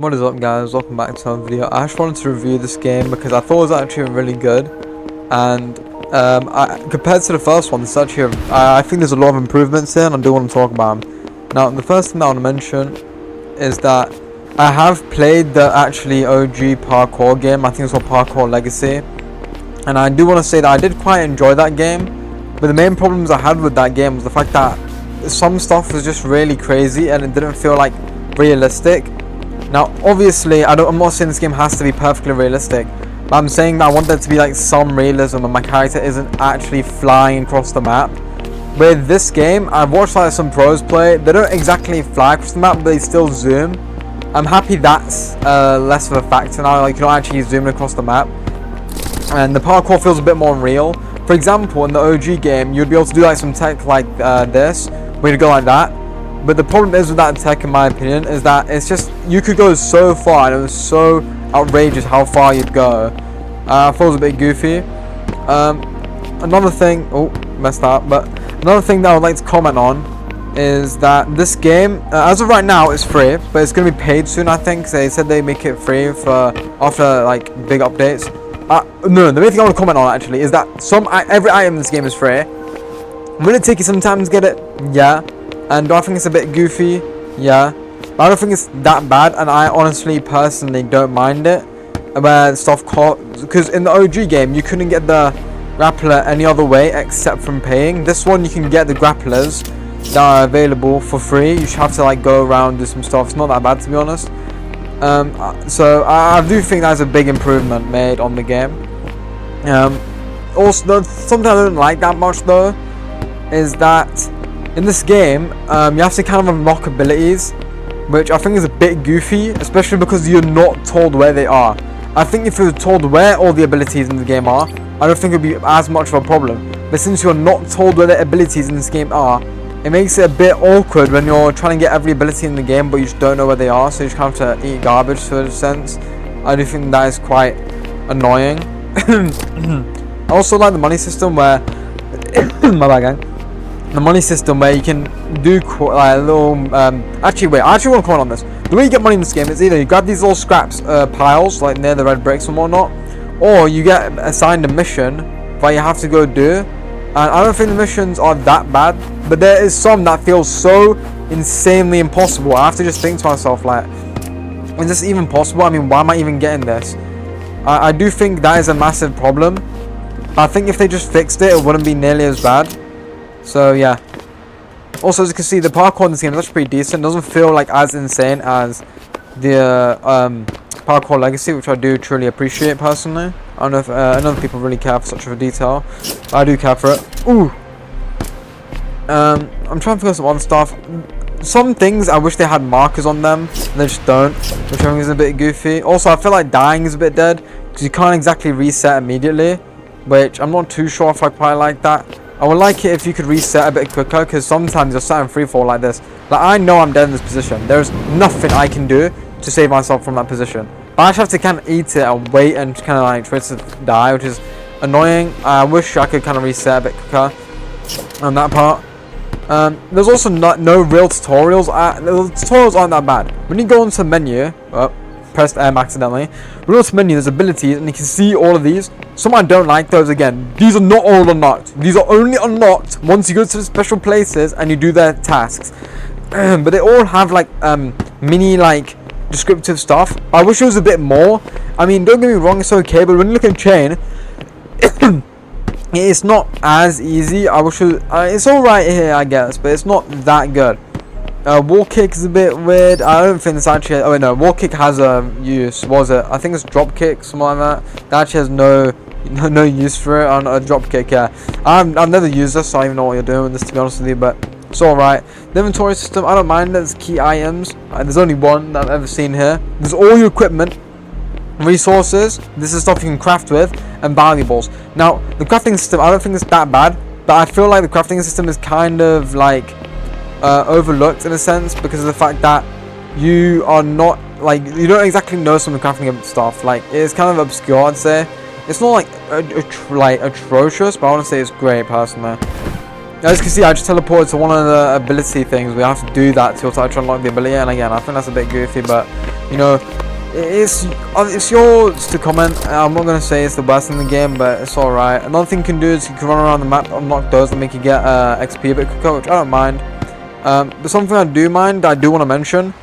What is up, guys? Welcome back to another video. I just wanted to review this game because I thought it was actually really good, and compared to the first one, it's actually I think there's a lot of improvements here, and I do want to talk about them. Now, the first thing I want to mention is that I have played the actually OG Parkour game. I think it's called Parkour Legacy, and I do want to say that I did quite enjoy that game. But the main problems I had with that game was the fact that some stuff was just really crazy and it didn't feel like realistic. Now, obviously, I'm not saying this game has to be perfectly realistic, but I'm saying that I want there to be like some realism and my character isn't actually flying across the map. With this game, I've watched like some pros play. They don't exactly fly across the map, but they still zoom. I'm happy that's less of a factor now. Like, you're not actually zooming across the map, and the parkour feels a bit more real. For example, in the OG game, you'd be able to do like some tech like this, where you go like that. But the problem is with that tech, in my opinion, is that it's just, you could go so far, and it was so outrageous how far you'd go. I thought it was a bit goofy. Another thing, messed up, but another thing that I would like to comment on is that this game, as of right now, is free, but it's going to be paid soon, I think. They said they make it free for after like big updates. No, the main thing I want to comment on actually is that every item in this game is free. Will it take you some time to get it? Yeah. And do I think it's a bit goofy? Yeah. But I don't think it's that bad, and I honestly, personally, don't mind it. Where stuff because in the OG game, you couldn't get the grappler any other way except from paying. This one, you can get the grapplers that are available for free. You should have to like go around, do some stuff. It's not that bad, to be honest. So I do think that's a big improvement made on the game. Also, something I don't like that much though is that in this game, you have to kind of unlock abilities, which I think is a bit goofy, especially because you're not told where they are. I think if you're told where all the abilities in the game are, I don't think it would be as much of a problem. But since you're not told where the abilities in this game are, it makes it a bit awkward when you're trying to get every ability in the game, but you just don't know where they are, so you just kind of have to eat garbage to a sense. I do think that is quite annoying. I also like the money system where my bad, gang. The money system where you can do like a little actually wait, I actually want to comment on this. The way you get money in this game is either you grab these little scraps piles like near the red bricks and whatnot, or you get assigned a mission that you have to go do. And I don't think the missions are that bad, but there is some that feel so insanely impossible. I have to just think to myself, like, is this even possible? I mean, why am I even getting this? I do think that is a massive problem. I think if they just fixed it, it wouldn't be nearly as bad. So yeah. Also, as you can see, the parkour in this game is actually pretty decent. It doesn't feel like as insane as the Parkour Legacy, which I do truly appreciate personally. I don't know if other people really care for such a detail. I do care for it. Ooh. I'm trying to figure out some other stuff. Some things I wish they had markers on them, they just don't, which I think is a bit goofy. Also, I feel like dying is a bit dead because you can't exactly reset immediately, which I'm not too sure if I quite like that. I would like it if you could reset a bit quicker, because sometimes you're sat in free fall like this. Like, I know I'm dead in this position. There's nothing I can do to save myself from that position. I just have to kind of eat it and wait and kind of like try to die, which is annoying. I wish I could kind of reset a bit quicker on that part. There's also no real tutorials. The tutorials aren't that bad. When you go into the menu, pressed M accidentally. When you go to the menu, there's abilities, and you can see all of these. Some I don't like those. Again, these are not all unlocked. These are only unlocked once you go to the special places and you do their tasks. But they all have like mini like descriptive stuff. I wish it was a bit more. I mean, don't get me wrong, it's okay, but when you look at chain, it's not as easy. I wish it's alright here, I guess, but it's not that good. Wall kick is a bit weird. I don't think it's actually. Oh wait, no, wall kick has a use. What was it? I think it's drop kick, something like that. That actually has no use for it on a drop kick. Yeah, I've never used this, so I don't even know what you're doing with this, to be honest with you. But it's alright. The inventory system, I don't mind. There's key items. There's only one that I've ever seen here. There's all your equipment, resources. This is stuff you can craft with, and valuables. Now, the crafting system, I don't think it's that bad, but I feel like the crafting system is kind of like overlooked in a sense, because of the fact that you are not like, you don't exactly know some of the crafting stuff. Like, it's kind of obscure, I'd say. It's not like atrocious, but I want to say it's great personally. As you can see, I just teleported to one of the ability things. We have to do that to try to unlock the ability, and again, I think that's a bit goofy, but You know, it's yours to comment. I'm not gonna say it's the best in the game, but it's alright. Another thing you can do is you can run around the map, unlock those, and make you get XP a bit quicker, which I don't mind. But something I do mind, that I do want to mention,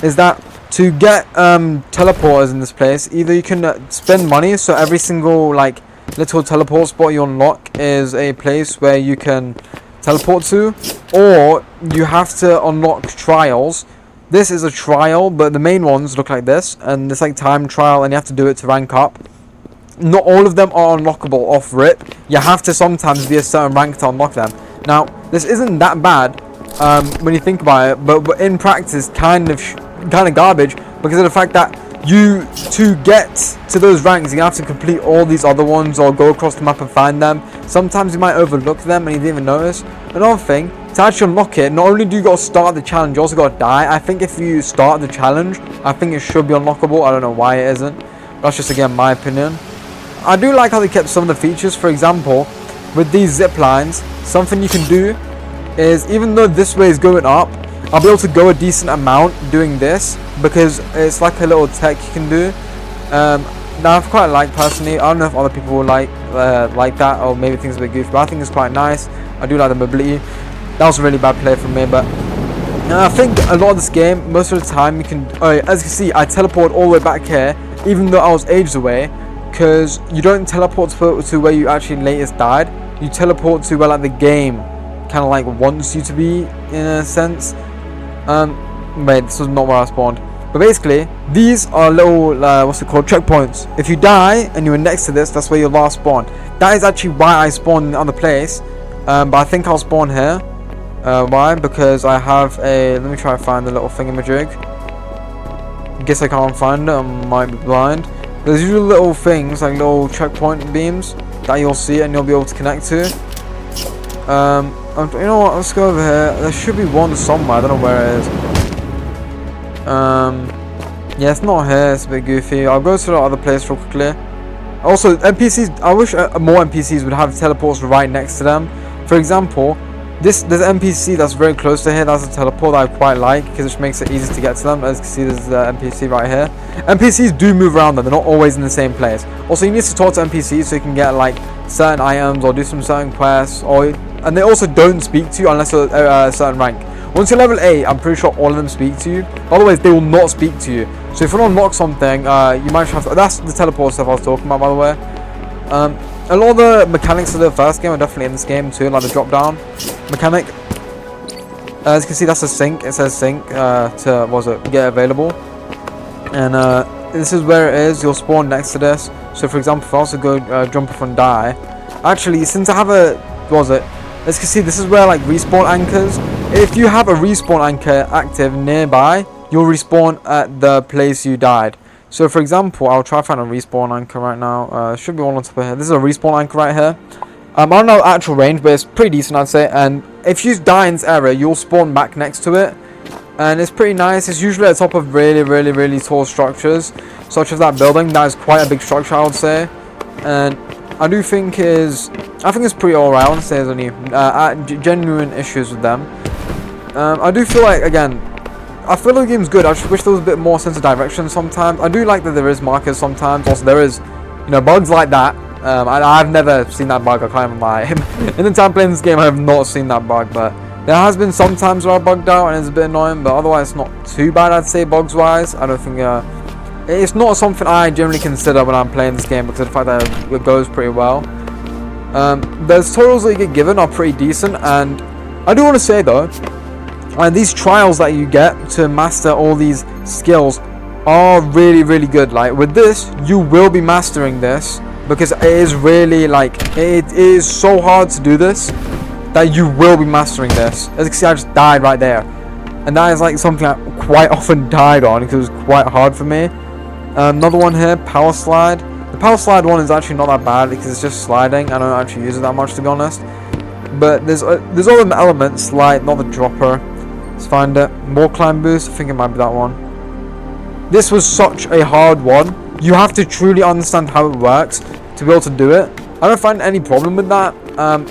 is that to get teleporters in this place, either you can spend money, so every single like little teleport spot you unlock is a place where you can teleport to, or you have to unlock trials. This is a trial, but the main ones look like this, and it's like time trial, and you have to do it to rank up. Not all of them are unlockable off rip. You have to sometimes be a certain rank to unlock them. Now, this isn't that bad when you think about it, but in practice, kind of garbage, because of the fact that to get to those ranks, you have to complete all these other ones or go across the map and find them. Sometimes you might overlook them and you didn't even notice. Another thing, to actually unlock it, not only do you got to start the challenge, you also got to die. I think if you start the challenge, I think it should be unlockable. I don't know why it isn't. That's just, again, my opinion. I do like how they kept some of the features. For example, with these zip lines, something you can do is, even though this way is going up, I'll be able to go a decent amount doing this, because it's like a little tech you can do. Now, I've quite liked personally. I don't know if other people will like that, or maybe things a bit goofy, but I think it's quite nice. I do like the mobility. That was a really bad play from me, but I think a lot of this game, most of the time, you can. As you can see, I teleport all the way back here, even though I was ages away, because you don't teleport to where you actually latest died. You teleport to where like the game kind of like wants you to be, in a sense. Wait, this was not where I spawned. But basically, these are little, what's it called, checkpoints. If you die and you were next to this, that's where your last spawn. That is actually why I spawned in the other place. But I think I'll spawn here. Why? Because I have a, let me try to find the little thingamajig. Guess I can't find it, I might be blind. There's usually little things, like little checkpoint beams, that you'll see and you'll be able to connect to. You know what, let's go over here. There should be one somewhere, I don't know where it is. Yeah, it's not here, it's a bit goofy. I'll go to the other place real quickly. Also, NPCs, I wish more NPCs would have teleports right next to them. For example, there's an NPC that's very close to here, that's a teleport that I quite like, because it just makes it easy to get to them. As you can see, there's the NPC right here. NPCs do move around them, they're not always in the same place. Also, you need to talk to NPCs so you can get like certain items or do some certain quests, and they also don't speak to you unless you're a certain rank. Once you're level 8, I'm pretty sure all of them speak to you. Otherwise, they will not speak to you. So if you want to unlock something, you might have to, that's the teleport stuff I was talking about, by the way. A lot of the mechanics of the first game are definitely in this game too, like the drop down mechanic. As you can see, that's a sink. It says sink to get available, and this is where it is. You'll spawn next to this. So for example, if I also go jump off and die, actually, since I have a as you can see, this is where like respawn anchors. If you have a respawn anchor active nearby, you'll respawn at the place you died. So for example, I'll try to find a respawn anchor right now. Should be one on top of here. This is a respawn anchor right here. I don't know actual range, but it's pretty decent, I'd say. And if you die in this area, you'll spawn back next to it, and it's pretty nice. It's usually at the top of really tall structures, such as that building. That is quite a big structure, I would say. And I do think it's pretty alright. I wouldn't say there's any genuine issues with them. I do feel like, again, I feel the game's good. I just wish there was a bit more sense of direction sometimes. I do like that there is markers sometimes. Also, there is, bugs like that. I've never seen that bug, I can't even lie. In the time playing this game, I have not seen that bug, but there has been some times where I bugged out and it's a bit annoying, but otherwise it's not too bad, I'd say, bugs-wise. I don't think, it's not something I generally consider when I'm playing this game, because of the fact that it goes pretty well. The tutorials that you get given are pretty decent, and I do want to say, though, these trials that you get to master all these skills are really good. Like with this, you will be mastering this, because it is really like, it is so hard to do this that you will be mastering this. As you can see, I just died right there, and that is like something I quite often died on because it was quite hard for me. Another one here, power slide. The power slide one is actually not that bad because it's just sliding. I don't actually use it that much, to be honest. But there's other elements like, not the dropper. Let's find it. More climb boost. I think it might be that one. This was such a hard one. You have to truly understand how it works to be able to do it. I don't find any problem with that.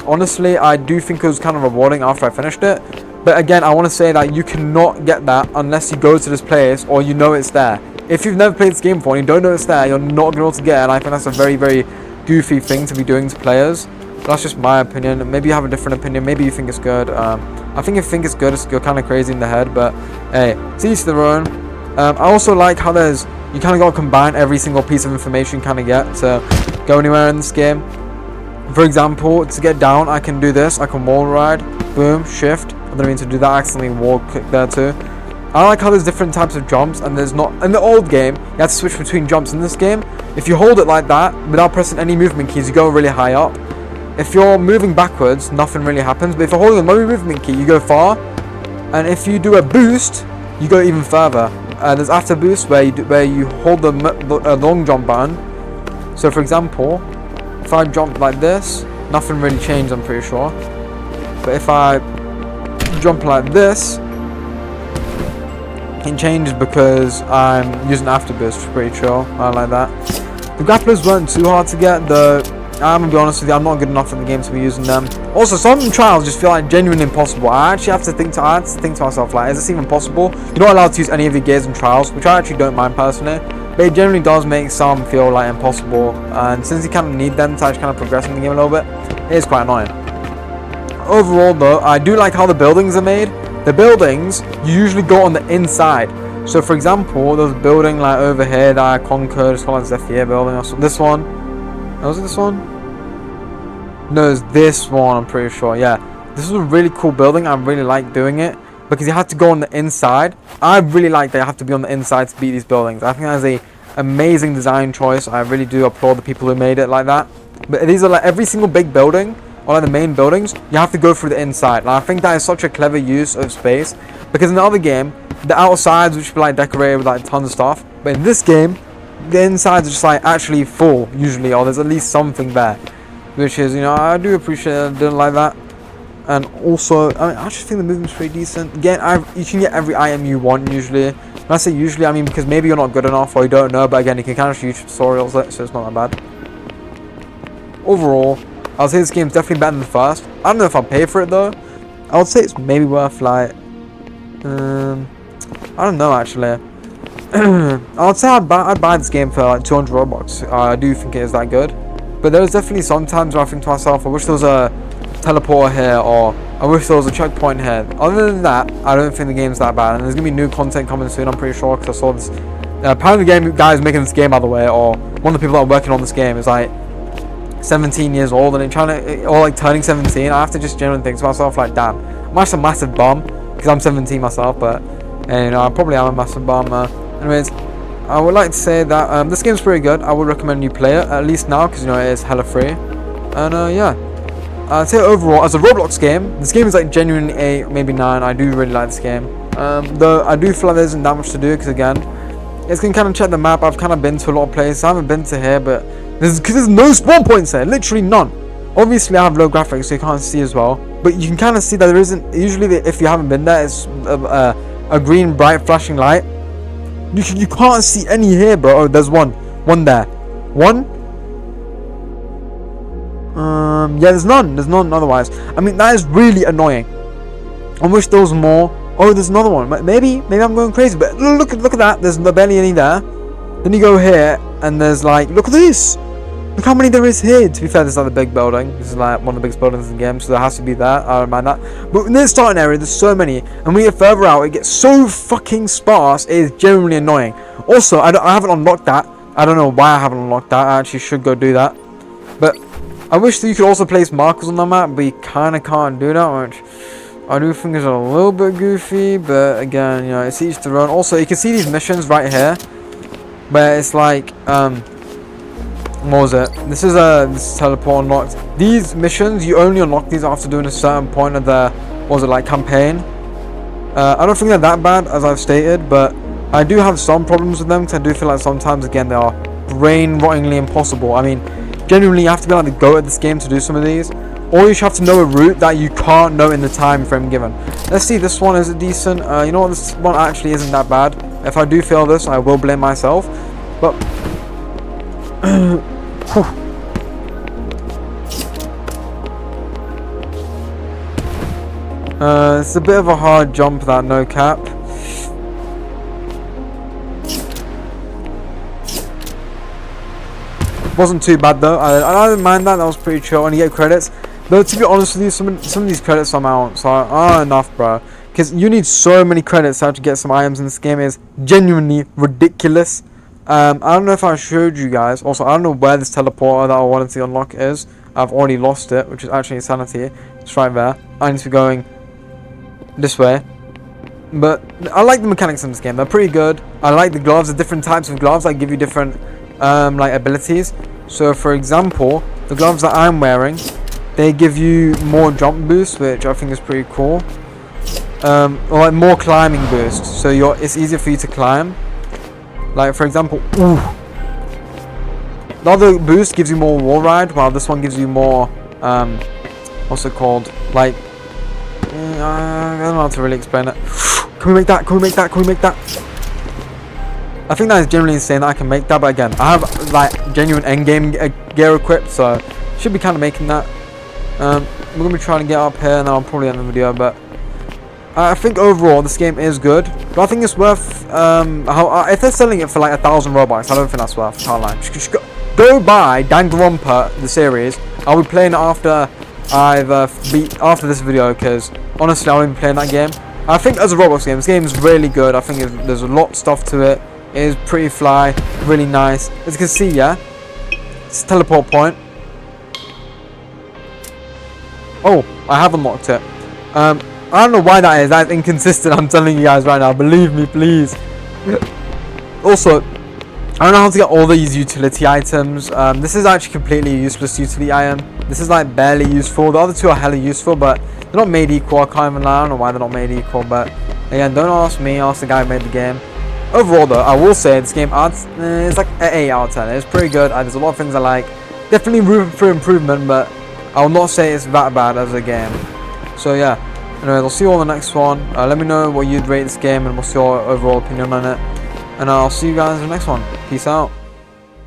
Honestly, I do think it was kind of rewarding after I finished it. But again, I want to say that you cannot get that unless you go to this place or you know it's there. if you've never played this game before and you don't know it's there, you're not going to be able to get it. And I think that's a very, very goofy thing to be doing to players. But that's just my opinion. Maybe you have a different opinion. Maybe you think it's good. I think if you think it's good, you're kind of crazy in the head. But hey, it's each their own. I also like how you kind of got to combine every single piece of information you kind of get to go anywhere in this game. For example, to get down, I can do this. I can wall ride, boom, shift. I don't mean to do that. I accidentally wall click there too. I like how there's different types of jumps, and there's not. In the old game, you had to switch between jumps. In this game, if you hold it like that without pressing any movement keys, you go really high up. If you're moving backwards, nothing really happens. But if you're holding the movement key, you go far. And if you do a boost, you go even further. There's after boost where you hold the long jump button. So for example, if I jump like this, nothing really changed, I'm pretty sure. But if I jump like this, it changes because I'm using after boost, which is pretty chill. I like that. The grapplers weren't too hard to get, though. I'm gonna be honest with you, I'm not good enough in the game to be using them. Also, some trials just feel like genuinely impossible. I actually have to think to myself, like, is this even possible? You're not allowed to use any of your gears in trials, which I actually don't mind personally. But it generally does make some feel like impossible, and since you kind of need them to actually kind of progress in the game a little bit, it is quite annoying. Overall though, I do like how the buildings are made. The buildings, you usually go on the inside. So for example, there's a building like over here that I conquered, it's called the Zephyr building or something. This one, was it this one? No, it's this one, I'm pretty sure, yeah. This is a really cool building, I really like doing it. Because you have to go on the inside. I really like that you have to be on the inside to beat these buildings. I think that is a amazing design choice. I really do applaud the people who made it like that. But these are like every single big building, or like the main buildings, you have to go through the inside. And I think that is such a clever use of space. Because in the other game, the outsides which be like decorated with like tons of stuff. But in this game, the insides are just like actually full usually, or there's at least something there. Which is, you know, I do appreciate it. I didn't like that. And also, I mean, I just think the movement's pretty decent. Again, you can get every item you want usually. When I say usually, I mean because maybe you're not good enough or you don't know. But again, you can kind of YouTube tutorials it, so it's not that bad. Overall, I would say this game's definitely better than the first. I don't know if I'll pay for it though. I would say it's maybe worth like, I don't know actually. I would say I'd buy this game for like 200 Robux. I do think it is that good. But there's definitely some times where I think to myself, I wish there was a teleporter here, or I wish there was a checkpoint here. Other than that, I don't think the game's that bad, and there's gonna be new content coming soon, I'm pretty sure, because I saw this. Apparently the guy who's making this game, by the way, or one of the people that are working on this game is like 17 years old, and or like turning 17. I have to just genuinely think to myself, like, damn, I'm actually a massive bum, because I'm 17 myself, but you know, I probably am a massive bum. Anyways, I would like to say that this game's pretty good. I would recommend you play it, at least now, because you know it is hella free. And yeah, I'd say overall, as a Roblox game, this game is like genuinely 8, maybe 9. I do really like this game. Though I do feel like there isn't that much to do, because again, it's going to kind of check the map. I've kind of been to a lot of places. I haven't been to here, but there's no spawn points here, literally none. Obviously, I have low graphics, so you can't see as well. But you can kind of see that there isn't. Usually, if you haven't been there, it's a green, bright, flashing light. You can't see any here, bro. Oh, there's one there. One. Yeah, there's none otherwise. I mean, that is really annoying. I wish there was more. Oh, there's another one. Maybe I'm going crazy, but look at that. There's barely any there. Then you go here, and there's like, look at this. Look how many there is here. To be fair, this is like the big building. This is like one of the biggest buildings in the game, so there has to be that. I don't mind that. But in the starting area, there's so many, and when you get further out, it gets so fucking sparse. It is genuinely annoying. Also, I haven't unlocked that. I don't know why I haven't unlocked that. I actually should go do that. But I wish that you could also place markers on the map, but you kind of can't do that, which I do think is a little bit goofy. But again, you know, it's each their own. Also, you can see these missions right here, where it's like, what was it? This is teleport unlocked. These missions, you only unlock these after doing a certain point of the, what was it, like campaign. I don't think they're that bad, as I've stated, but I do have some problems with them, because I do feel like sometimes, again, they are brain-rottingly impossible. I mean, genuinely, you have to be like the GOAT at this game to do some of these, or you should have to know a route that you can't know in the time frame given. Let's see, this one is it decent. You know what, this one actually isn't that bad. If I do fail this, I will blame myself, but it's a bit of a hard jump, that, no cap. Wasn't too bad though. I didn't mind that. That was pretty chill. And you get credits. Though to be honest with you, some of these credits amounts are enough, bro. Because you need so many credits to actually get some items in this game. Is genuinely ridiculous. I don't know if I showed you guys. Also, I don't know where this teleporter that I wanted to unlock is. I've already lost it, which is actually insanity. It's right there. I need to be going this way. But I like the mechanics in this game. They're pretty good. I like the gloves. The different types of gloves that give you different like abilities. So for example, the gloves that I'm wearing, they give you more jump boost, which I think is pretty cool. Or like more climbing boost. So it's easier for you to climb. Like for example, ooh. The other boost gives you more wall ride, while this one gives you more what's it called? Like I don't know how to really explain it. Can we make that? Can we make that? Can we make that? I think that is generally insane that I can make that, but again, I have like genuine endgame gear equipped, so should be kind of making that. We're gonna be trying to get up here, and then I'll probably end the video. But I think overall this game is good, but I think it's worth. If they're selling it for like 1,000 Robux, I don't think that's worth. Can't lie. Just go buy Danganronpa the series. I'll be playing it after after this video, because honestly I won't be playing that game. I think as a Roblox game, this game is really good. I think there's a lot of stuff to it. It is pretty fly, really nice. As you can see, yeah, it's a teleport point. Oh, I have unlocked it. I don't know why that is. That's inconsistent. I'm telling you guys right now. Believe me, please. Also, I don't know how to get all these utility items. This is actually completely useless utility item. This is like barely useful. The other two are hella useful, but they're not made equal. I can't even lie. I don't know why they're not made equal, but again, don't ask me. Ask the guy who made the game. Overall, though, I will say this game it's like an 8 out of 10. It's pretty good. There's a lot of things I like. Definitely room for improvement, but I will not say it's that bad as a game. So yeah. Anyways, I'll see you all in the next one. Let me know what you'd rate this game and what's your overall opinion on it. And I'll see you guys in the next one. Peace out.